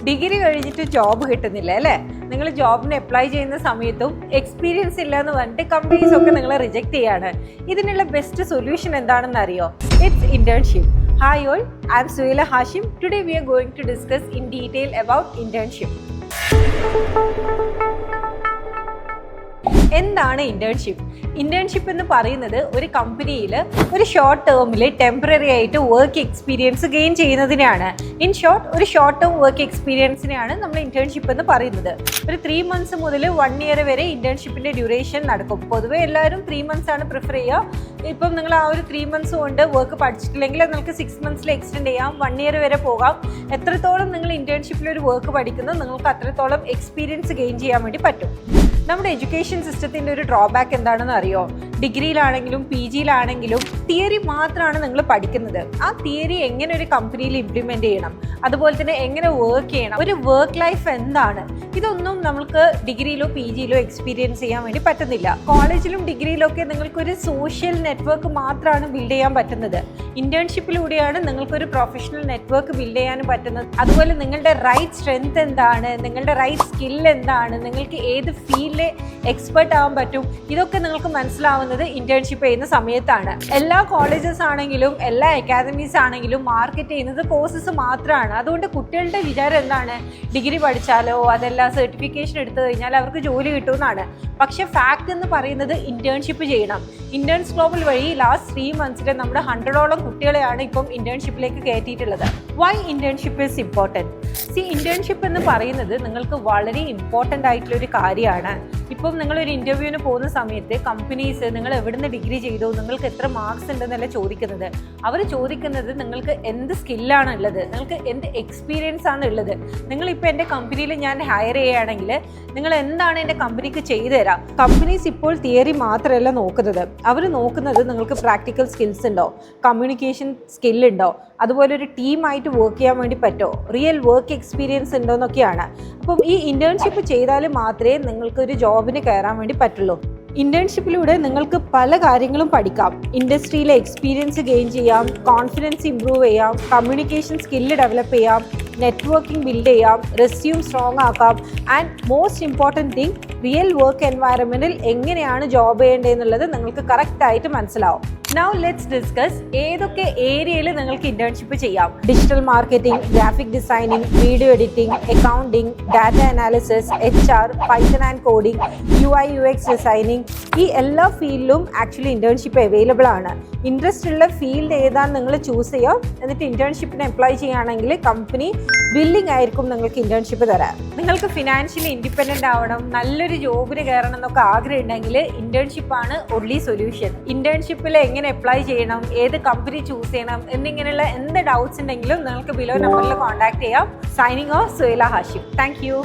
Degree കഴിഞ്ഞിട്ട് job കിട്ടുന്നില്ല അല്ലേ? നിങ്ങൾ ജോബിന് അപ്ലൈ ചെയ്യുന്ന സമയത്തും എക്സ്പീരിയൻസ് ഇല്ല എന്ന് പറഞ്ഞിട്ട് കമ്പനീസ് ഒക്കെ നിങ്ങളെ റിജക്ട് ചെയ്യാണ്. ഇതിനുള്ള ബെസ്റ്റ് സൊല്യൂഷൻ എന്താണെന്ന് അറിയോ? It's internship. Hi all, I am Suhaila Hashim. Today we are going to discuss in detail about internship. എന്താണ് ഇന്റേൺഷിപ്പ്? ഇന്റേൺഷിപ്പ് എന്ന് പറയുന്നത് ഒരു കമ്പനിയിൽ ഒരു ഷോർട്ട് ടേമിൽ ടെമ്പററി ആയിട്ട് വർക്ക് എക്സ്പീരിയൻസ് ഗെയിൻ ചെയ്യുന്നതിനാണ്. ഇൻ ഷോർട്ട്, ഒരു ഷോർട്ട് ടേം വർക്ക് എക്സ്പീരിയൻസിനെയാണ് നമ്മൾ ഇന്റേൺഷിപ്പ് എന്ന് പറയുന്നത്. ഒരു 3 months മുതൽ 1 year വരെ ഇന്റേൺഷിപ്പിന്റെ ഡ്യൂറേഷൻ നടക്കും. പൊതുവേ എല്ലാവരും 3 months ആണ് പ്രിഫർ ചെയ്യുക. ഇപ്പം നിങ്ങൾ ആ ഒരു 3 months കൊണ്ട് വർക്ക് പഠിച്ചിട്ടില്ലെങ്കിൽ നിങ്ങൾക്ക് 6 months എക്സ്റ്റെൻഡ് ചെയ്യാം, 1 year വരെ പോകാം. എത്രത്തോളം നിങ്ങൾ ഇന്റേൺഷിപ്പിൽ ഒരു വർക്ക് പഠിക്കുന്നു നിങ്ങൾക്ക് അത്രത്തോളം എക്സ്പീരിയൻസ് ഗെയിൻ ചെയ്യാൻ വേണ്ടി പറ്റും. നമ്മുടെ എഡ്യൂക്കേഷൻ സിസ്റ്റത്തിൻ്റെ ഒരു ഡ്രോബാക്ക് എന്താണെന്ന് അറിയോ? ഡിഗ്രിയിലാണെങ്കിലും പി ജിയിലാണെങ്കിലും തിയറി മാത്രമാണ് നിങ്ങൾ പഠിക്കുന്നത്. ആ തിയറി എങ്ങനെ ഒരു കമ്പനിയിൽ ഇംപ്ലിമെൻറ്റ് ചെയ്യണം, അതുപോലെ തന്നെ എങ്ങനെ വർക്ക് ചെയ്യണം, ഒരു വർക്ക് ലൈഫ് എന്താണ്, ഇതൊന്നും നമുക്ക് ഡിഗ്രിയിലോ പി ജിയിലോ എക്സ്പീരിയൻസ് ചെയ്യാൻ വേണ്ടി പറ്റുന്നില്ല. കോളേജിലും ഡിഗ്രിയിലൊക്കെ നിങ്ങൾക്കൊരു സോഷ്യൽ നെറ്റ്വർക്ക് മാത്രമാണ് ബിൽഡ് ചെയ്യാൻ പറ്റുന്നത്. ഇന്റേൺഷിപ്പിലൂടെയാണ് നിങ്ങൾക്കൊരു പ്രൊഫഷണൽ നെറ്റ്വർക്ക് ബിൽഡ് ചെയ്യാനും പറ്റുന്നത്. അതുപോലെ നിങ്ങളുടെ റൈറ്റ് സ്ട്രെങ്ത് എന്താണ്, നിങ്ങളുടെ റൈറ്റ് സ്കിൽ എന്താണ്, നിങ്ങൾക്ക് ഏത് ഫീൽഡിൽ എക്സ്പെർട്ട് ആവാൻ പറ്റും, ഇതൊക്കെ നിങ്ങൾക്ക് മനസ്സിലാവുന്നത് ഇന്റേൺഷിപ്പ് ചെയ്യുന്ന സമയത്താണ്. എല്ലാ കോളേജസ് ആണെങ്കിലും എല്ലാ അക്കാദമീസ് ആണെങ്കിലും മാർക്കറ്റ് ചെയ്യുന്നത് കോഴ്സസ് മാത്രമാണ്. അതുകൊണ്ട് കുട്ടികളുടെ വിചാരം എന്താണ്, ഡിഗ്രി പഠിച്ചാലോ അതല്ല സർട്ടിഫിക്കേഷൻ എടുത്തു കഴിഞ്ഞാൽ അവർക്ക് ജോലി കിട്ടുമെന്നാണ്. പക്ഷെ ഫാക്ട് എന്ന് പറയുന്നത് ഇന്റേൺഷിപ്പ് ചെയ്യണം. ഇന്റേൺസ് ഗ്ലോബൽ വഴി ലാസ്റ്റ് 3 months നമ്മുടെ 100ഓളം കുട്ടികളെയാണ് ഇപ്പം ഇന്റേൺഷിപ്പിലേക്ക് കയറ്റിയിട്ടുള്ളത്. Why internship is important? Internship എന്ന് പറയുന്നത് നിങ്ങൾക്ക് വളരെ ഇമ്പോർട്ടൻ്റ് ആയിട്ടുള്ളൊരു കാര്യമാണ്. ഇപ്പം നിങ്ങളൊരു ഇൻ്റർവ്യൂവിന് പോകുന്ന സമയത്ത് കമ്പനീസ് നിങ്ങൾ എവിടുന്ന് ഡിഗ്രി ചെയ്തോ, നിങ്ങൾക്ക് എത്ര മാർക്സ് ഉണ്ടെന്നല്ല ചോദിക്കുന്നത്. അവർ ചോദിക്കുന്നത് നിങ്ങൾക്ക് എന്ത് സ്കില്ലാണ് ഉള്ളത്, നിങ്ങൾക്ക് എന്ത് എക്സ്പീരിയൻസ് ആണ് ഉള്ളത്. നിങ്ങളിപ്പോൾ എൻ്റെ കമ്പനിയിൽ ഞാൻ ഹയർ ചെയ്യുകയാണെങ്കിൽ നിങ്ങൾ എന്താണ് എൻ്റെ കമ്പനിക്ക് ചെയ്തു തരാം. കമ്പനീസ് ഇപ്പോൾ തിയറി മാത്രമല്ല നോക്കുന്നത്, അവർ നോക്കുന്നത് നിങ്ങൾക്ക് പ്രാക്ടിക്കൽ സ്കിൽസ് ഉണ്ടോ, കമ്മ്യൂണിക്കേഷൻ സ്കില്ലുണ്ടോ, അതുപോലെ ഒരു ടീമായിട്ട് വർക്ക് ചെയ്യാൻ വേണ്ടി പറ്റുമോ, റിയൽ വർക്ക് എക്സ്പീരിയൻസ് ഉണ്ടോ എന്നൊക്കെയാണ്. അപ്പം ഈ ഇന്റേൺഷിപ്പ് ചെയ്താൽ മാത്രമേ നിങ്ങൾക്കൊരു ജോബിന് കയറാൻ വേണ്ടി പറ്റുള്ളൂ. ഇന്റേൺഷിപ്പിലൂടെ നിങ്ങൾക്ക് പല കാര്യങ്ങളും പഠിക്കാം. ഇൻഡസ്ട്രിയിലെ എക്സ്പീരിയൻസ് ഗെയിൻ ചെയ്യാം, കോൺഫിഡൻസ് ഇംപ്രൂവ് ചെയ്യാം, കമ്മ്യൂണിക്കേഷൻ സ്കില്ല് ഡെവലപ്പ് ചെയ്യാം, നെറ്റ്വർക്കിംഗ് ബിൽഡ് ചെയ്യാം, റെസ്യൂം സ്ട്രോങ് ആക്കാം. And most important thing, real work എൻവയറമെൻറ്റിൽ എങ്ങനെയാണ് ജോബ് ചെയ്യേണ്ടതെന്നുള്ളത് നിങ്ങൾക്ക് കറക്റ്റായിട്ട് മനസ്സിലാവും. Now let's discuss ഏതൊക്കെ ഏരിയയിൽ നിങ്ങൾക്ക് ഇന്റേൺഷിപ്പ് ചെയ്യാം. Digital marketing, graphic designing, video editing, accounting, data analysis, HR, Python and coding, UI UX designing, ഈ എല്ലാ ഫീൽഡിലും ആക്ച്വലി ഇന്റേൺഷിപ്പ് അവൈലബിൾ ആണ്. ഇൻട്രസ്റ്റ് ഉള്ള ഫീൽഡ് ഏതാണെന്ന് നിങ്ങൾ ചൂസ് ചെയ്യാം. എന്നിട്ട് ഇന്റേൺഷിപ്പിന് അപ്ലൈ ചെയ്യുകയാണെങ്കിൽ കമ്പനി ബില്ലിംഗ് ആയിരിക്കും നിങ്ങൾക്ക് ഇന്റേൺഷിപ്പ് തരാം. നിങ്ങൾക്ക് ഫിനാൻഷ്യലി ഇൻഡിപെൻഡൻ്റ് ആവണം, നല്ലൊരു ജോബിന് കയറണം എന്നൊക്കെ ആഗ്രഹം ഉണ്ടെങ്കിൽ ഇന്റേൺഷിപ്പാണ് ഒൺലി സൊല്യൂഷൻ. ഇന്റേൺഷിപ്പിൽ എങ്ങനെ അപ്ലൈ ചെയ്യണം, ഏത് കമ്പനി ചൂസ് ചെയ്യണം എന്നിങ്ങനെയുള്ള എന്ത് ഡൗട്ട്സ് ഉണ്ടെങ്കിലും നിങ്ങൾക്ക് ബിലോ നമ്പറിൽ കോൺടാക്ട് ചെയ്യാം. Signing off Suhaila Hashim. Thank you.